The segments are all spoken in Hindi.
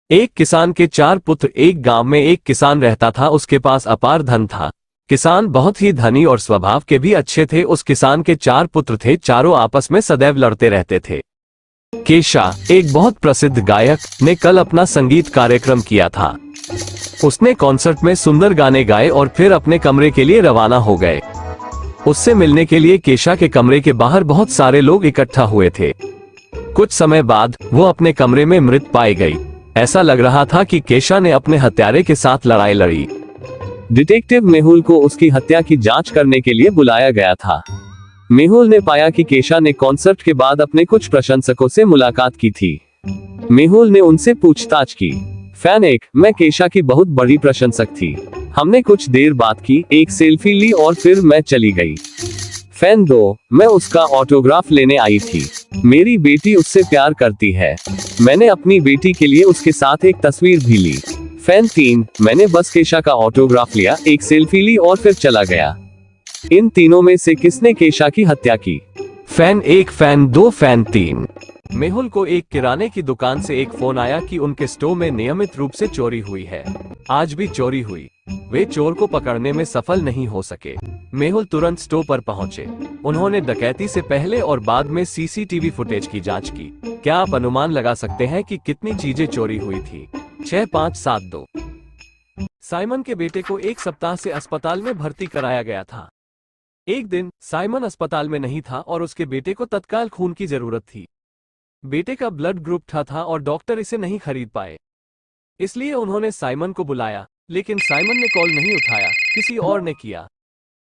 एक किसान के 4 पुत्र। एक गांव में एक किसान रहता था, उसके पास अपार धन था। किसान बहुत ही धनी और स्वभाव के भी अच्छे थे। उस किसान के 4 पुत्र थे, चारों आपस में सदैव लड़ते रहते थे। केशा, एक बहुत प्रसिद्ध गायक, ने कल अपना संगीत कार्यक्रम किया था। उसने कॉन्सर्ट में सुंदर गाने गाए और फिर अपने कमरे के लिए रवाना हो गए। उससे मिलने के लिए केशा के कमरे के बाहर बहुत सारे लोग इकट्ठा हुए थे। कुछ समय बाद वो अपने कमरे में मृत पाई गई। ऐसा लग रहा था कि केशा ने अपने हत्यारे के साथ लड़ाई लड़ी। डिटेक्टिव मेहुल को उसकी हत्या की जांच करने के लिए बुलाया गया था। मेहुल ने पाया कि केशा ने कॉन्सर्ट के बाद अपने कुछ प्रशंसकों से मुलाकात की थी। मेहुल ने उनसे पूछताछ की। फैन 1, मैं केशा की बहुत बड़ी प्रशंसक थी। हमने कुछ देर बात की, एक सेल्फी ली और फिर मैं चली गई। फैन 2, मैं उसका ऑटोग्राफ लेने आई थी। मेरी बेटी उससे प्यार करती है। मैंने अपनी बेटी के लिए उसके साथ एक तस्वीर भी ली। फैन 3, मैंने बस केशा का ऑटोग्राफ लिया, एक सेल्फी ली और फिर चला गया। इन तीनों में से किसने केशा की हत्या की? Fan 1, fan 2, fan 3। मेहुल को एक किराने की दुकान से एक फोन आया कि उनके स्टोर में नियमित रूप से चोरी हुई है। आज भी चोरी हुई। वे चोर को पकड़ने में सफल नहीं हो सके। मेहुल तुरंत स्टोर पर पहुंचे। उन्होंने डकैती से पहले और बाद में सीसीटीवी फुटेज की जांच की। क्या आप अनुमान लगा सकते हैं कि कितनी चीजें चोरी हुई थी? 6, 5, 7, 2। साइमन के बेटे को एक सप्ताह से अस्पताल में भर्ती कराया गया था। एक दिन साइमन अस्पताल में नहीं था और उसके बेटे को तत्काल खून की जरूरत थी। बेटे का ब्लड ग्रुप था और डॉक्टर इसे नहीं खरीद पाए। इसलिए उन्होंने साइमन को बुलाया, लेकिन साइमन ने कॉल नहीं उठाया, किसी और ने किया।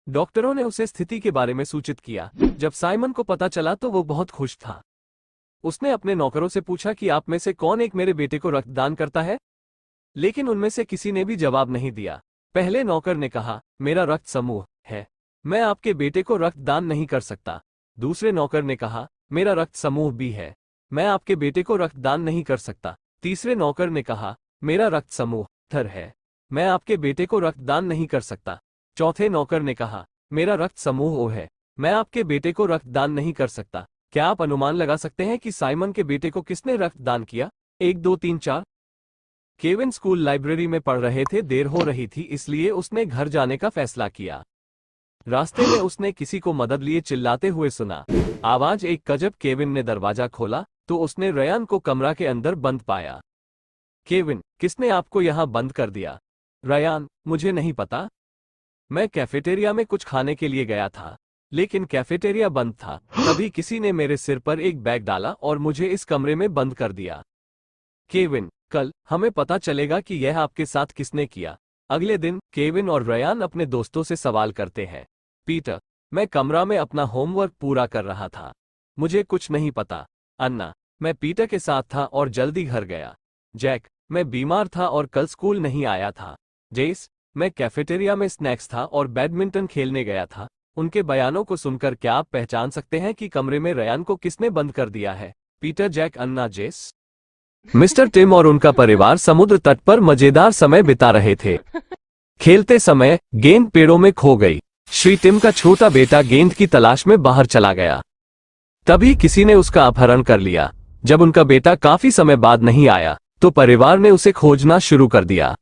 डॉक्टरों ने उसे स्थिति के बारे में सूचित किया। जब साइमन को पता चला तो वो बहुत खुश था। उसने अपने नौकरों से पूछा कि आप में से कौन एक मेरे बेटे को रक्तदान करता है, लेकिन उनमें से किसी ने भी जवाब नहीं दिया। पहले नौकर ने कहा, मेरा रक्त समूह है, मैं आपके बेटे को रक्तदान नहीं कर सकता। दूसरे नौकर ने कहा, मेरा रक्त समूह बी है, मैं आपके बेटे को रक्तदान नहीं कर सकता। तीसरे नौकर ने कहा, मेरा रक्त समूह थर है, मैं आपके बेटे को रक्तदान नहीं कर सकता। चौथे नौकर ने कहा, मेरा रक्त समूह ओ है, मैं आपके बेटे को रक्तदान नहीं कर सकता। क्या आप अनुमान लगा सकते हैं कि साइमन के बेटे को किसने रक्तदान किया? 1, 2, 3, 4। केविन स्कूल लाइब्रेरी में पढ़ रहे थे। देर हो रही थी, इसलिए उसने घर जाने का फैसला किया। रास्ते में उसने किसी को मदद लिए चिल्लाते हुए सुना। आवाज एक कजब। केविन ने दरवाजा खोला तो उसने रयान को कमरा के अंदर बंद पाया। केविन, किसने आपको यहाँ बंद कर दिया? रयान, मुझे नहीं पता। मैं कैफेटेरिया में कुछ खाने के लिए गया था, लेकिन कैफेटेरिया बंद था। तभी किसी ने मेरे सिर पर एक बैग डाला और मुझे इस कमरे में बंद कर दिया। केविन, कल हमें पता चलेगा कि यह आपके साथ किसने किया। अगले दिन केविन और रयान अपने दोस्तों से सवाल करते हैं। पीटर, मैं कमरा में अपना होमवर्क पूरा कर रहा था, मुझे कुछ नहीं पता। अन्ना, मैं पीटर के साथ था और जल्दी घर गया। जैक, मैं बीमार था और कल स्कूल नहीं आया था। जेस, मैं कैफेटेरिया में स्नैक्स था और बैडमिंटन खेलने गया था। उनके बयानों को सुनकर क्या आप पहचान सकते हैं कि कमरे में रयान को किसने बंद कर दिया है? पीटर, जैक, अन्ना, जेस। मिस्टर टिम और उनका परिवार समुद्र तट पर मजेदार समय बिता रहे थे। खेलते समय गेंद पेड़ों में खो गई। श्री टिम का छोटा बेटा गेंद की तलाश में बाहर चला गया। तभी किसी ने उसका अपहरण कर लिया। जब उनका बेटा काफी समय बाद नहीं आया तो परिवार ने उसे खोजना शुरू कर दिया।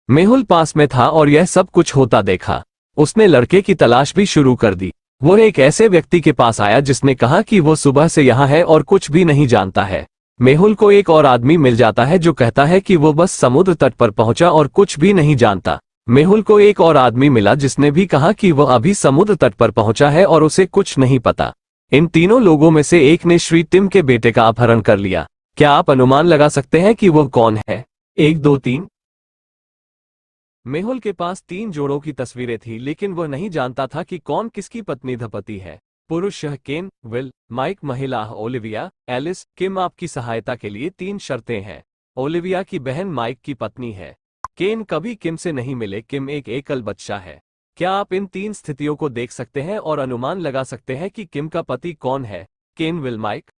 मेहुल पास में था और यह सब कुछ होता देखा। उसने लड़के की तलाश भी शुरू कर दी। वो एक ऐसे व्यक्ति के पास आया जिसने कहा कि वो सुबह से यहाँ है और कुछ भी नहीं जानता है। मेहुल को एक और आदमी मिल जाता है जो कहता है कि वो बस समुद्र तट पर पहुंचा और कुछ भी नहीं जानता। मेहुल को एक और आदमी मिला जिसने भी कहा कि वो अभी समुद्र तट पर पहुंचा है और उसे कुछ नहीं पता। इन तीनों लोगों में से एक ने श्री टिम के बेटे का अपहरण कर लिया। क्या आप अनुमान लगा सकते हैं कि वो कौन है? 1, 2, 3। मेहुल के पास 3 जोड़ों की तस्वीरें थी, लेकिन वह नहीं जानता था कि कौन किसकी पत्नी धपति है। पुरुष केन, विल, माइक। महिला ओलिविया, एलिस। किम आपकी सहायता के लिए 3 शर्तें हैं। ओलिविया की बहन माइक की पत्नी है। केन कभी किम से नहीं मिले। किम एक एकल बच्चा है। क्या आप इन 3 स्थितियों को देख सकते हैं और अनुमान लगा सकते हैं कि किम का पति कौन है? केन, विल, माइक।